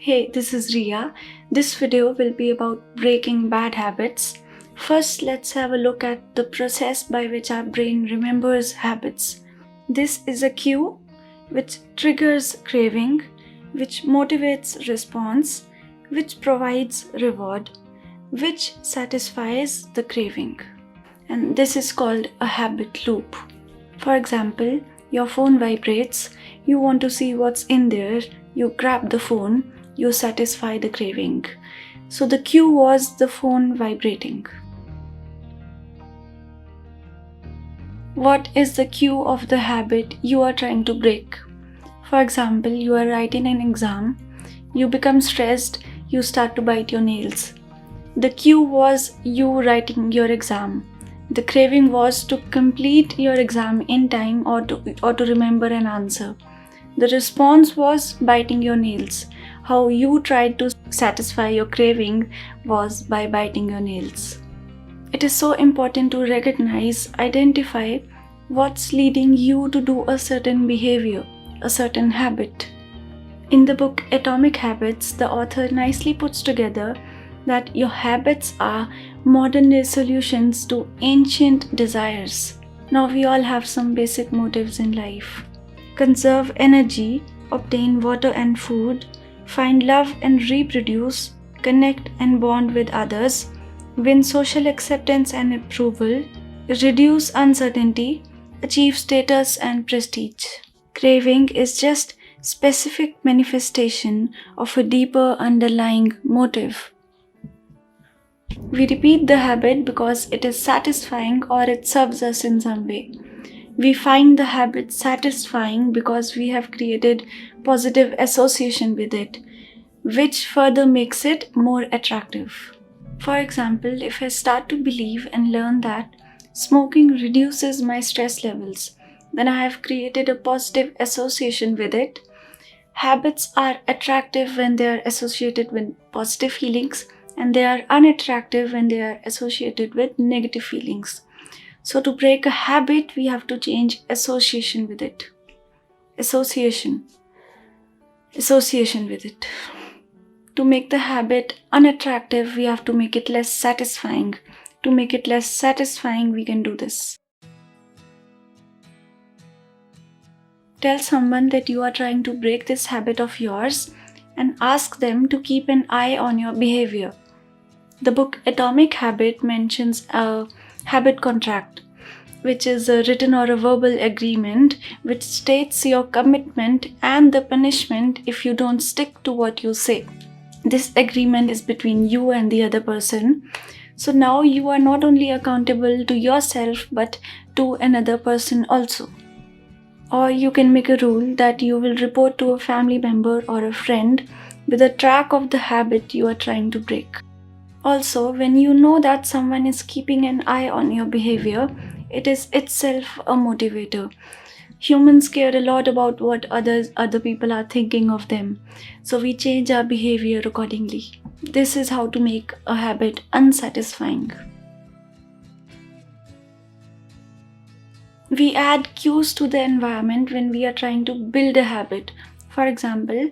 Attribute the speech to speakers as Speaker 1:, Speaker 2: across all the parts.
Speaker 1: Hey, this is Rhea. This video will be about breaking bad habits. First, let's have a look at the process by which our brain remembers habits. This is a cue which triggers craving, which motivates response, which provides reward, which satisfies the craving. And this is called a habit loop. For example, your phone vibrates, you want to see what's in there, you grab the phone, you satisfy the craving. So the cue was the phone vibrating. What is the cue of the habit you are trying to break? For example, you are writing an exam, you become stressed, you start to bite your nails. The cue was you writing your exam. The craving was to complete your exam in time or to remember an answer. The response was biting your nails. How you tried to satisfy your craving was by biting your nails. It is so important to recognize, identify what's leading you to do a certain behavior, a certain habit. In the book Atomic Habits, the author nicely puts together that your habits are modern day solutions to ancient desires. Now we all have some basic motives in life. Conserve energy, obtain water and food, find love and reproduce, connect and bond with others, win social acceptance and approval, reduce uncertainty, achieve status and prestige. Craving is just specific manifestation of a deeper underlying motive. We repeat the habit because it is satisfying or it serves us in some way. We find the habit satisfying because we have created positive association with it, which further makes it more attractive. For example, if I start to believe and learn that smoking reduces my stress levels, then I have created a positive association with it. Habits are attractive when they are associated with positive feelings, and they are unattractive when they are associated with negative feelings. So to break a habit, we have to change association with it. Association with it. To make the habit unattractive, we have to make it less satisfying. To make it less satisfying, we can do this. Tell someone that you are trying to break this habit of yours and ask them to keep an eye on your behavior. The book Atomic Habit mentions a habit contract, which is a written or a verbal agreement which states your commitment and the punishment if you don't stick to what you say. This agreement is between you and the other person. So now you are not only accountable to yourself but to another person also. Or you can make a rule that you will report to a family member or a friend with a track of the habit you are trying to break. Also, when you know that someone is keeping an eye on your behavior, it is itself a motivator. Humans care a lot about what other people are thinking of them, so we change our behavior accordingly. This is how to make a habit unsatisfying. We add cues to the environment when we are trying to build a habit. For example,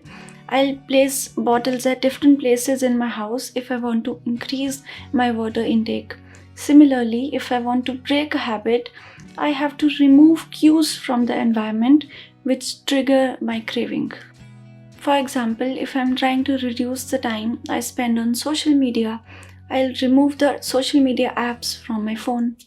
Speaker 1: I'll place bottles at different places in my house if I want to increase my water intake. Similarly, if I want to break a habit, I have to remove cues from the environment which trigger my craving. For example, if I'm trying to reduce the time I spend on social media, I'll remove the social media apps from my phone.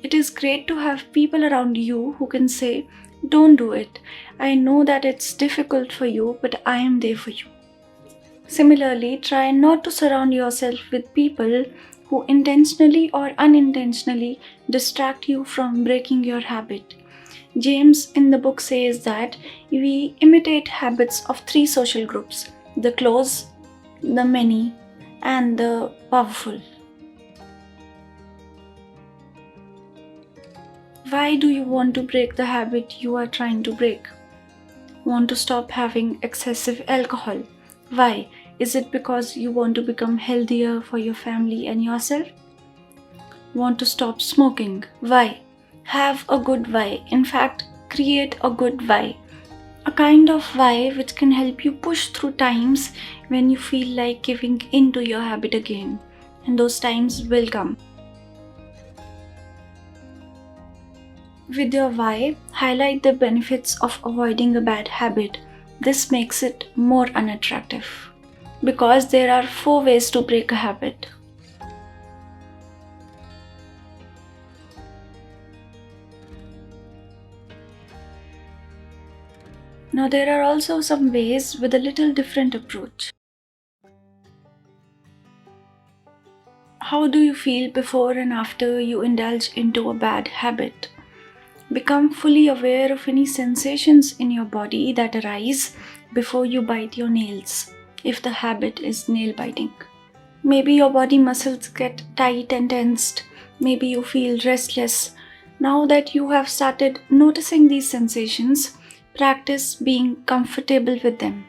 Speaker 1: It is great to have people around you who can say, "Don't do it. I know that it's difficult for you, but I am there for you." Similarly, try not to surround yourself with people who intentionally or unintentionally distract you from breaking your habit. James in the book says that we imitate habits of 3 social groups: the close, the many, and the powerful. Why do you want to break the habit you are trying to break? Want to stop having excessive alcohol? Why? Is it because you want to become healthier for your family and yourself? Want to stop smoking? Why? Have a good why. In fact, create a good why. A kind of why which can help you push through times when you feel like giving in to your habit again. And those times will come. With your why, highlight the benefits of avoiding a bad habit. This makes it more unattractive. Because there are 4 ways to break a habit. Now there are also some ways with a little different approach. How do you feel before and after you indulge into a bad habit? Become fully aware of any sensations in your body that arise before you bite your nails, if the habit is nail biting. Maybe your body muscles get tight and tensed. Maybe you feel restless. Now that you have started noticing these sensations, practice being comfortable with them.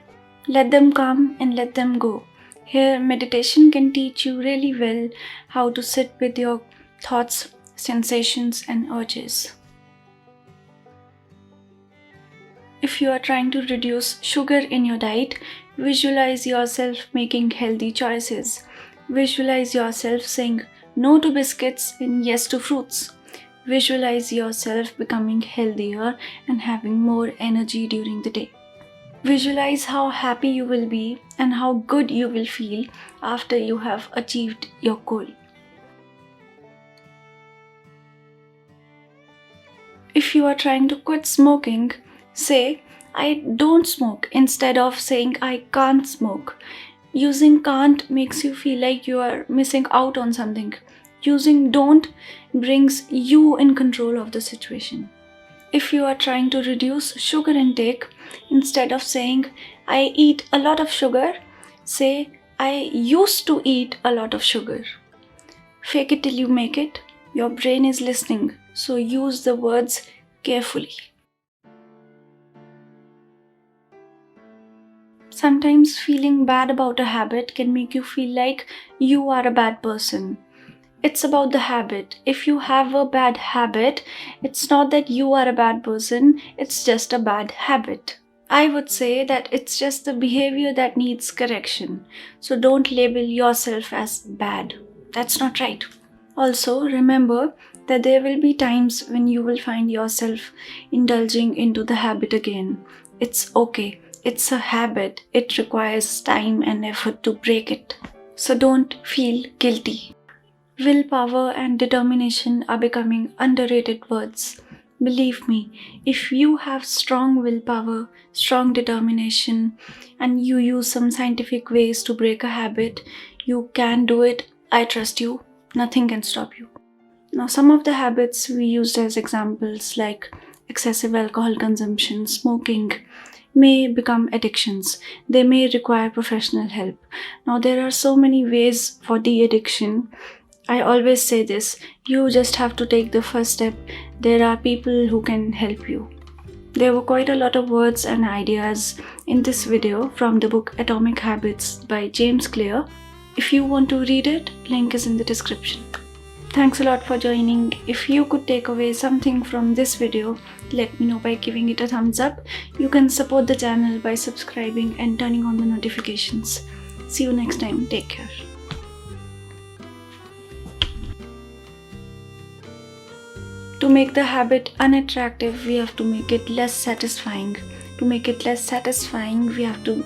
Speaker 1: Let them come and let them go. Here, meditation can teach you really well how to sit with your thoughts, sensations, and urges. If you are trying to reduce sugar in your diet, visualize yourself making healthy choices. Visualize yourself saying no to biscuits and yes to fruits. Visualize yourself becoming healthier and having more energy during the day. Visualize how happy you will be and how good you will feel after you have achieved your goal. If you are trying to quit smoking, say, I don't smoke instead of saying I can't smoke. Using can't makes you feel like you are missing out on something. Using don't brings you in control of the situation. If you are trying to reduce sugar intake, instead of saying I eat a lot of sugar, say I used to eat a lot of sugar. Fake it till you make it. Your brain is listening, so use the words carefully. Sometimes feeling bad about a habit can make you feel like you are a bad person. It's about the habit. If you have a bad habit, it's not that you are a bad person, it's just a bad habit. I would say that it's just the behavior that needs correction. So don't label yourself as bad. That's not right. Also, remember that there will be times when you will find yourself indulging into the habit again. It's okay. It's a habit. It requires time and effort to break it. So don't feel guilty. Willpower and determination are becoming underrated words. Believe me, if you have strong willpower, strong determination, and you use some scientific ways to break a habit, you can do it. I trust you. Nothing can stop you. Now, some of the habits we used as examples, like excessive alcohol consumption, smoking, may become addictions. They may require professional help. Now, there are so many ways for de-addiction. I always say this, you just have to take the first step. There are people who can help you. There were quite a lot of words and ideas in this video from the book Atomic Habits by James Clear. If you want to read it, link is in the description. Thanks a lot for joining. If you could take away something from this video, let me know by giving it a thumbs up. You can support the channel by subscribing and turning on the notifications. See you next time. Take care. To make the habit unattractive, we have to make it less satisfying. To make it less satisfying, we have to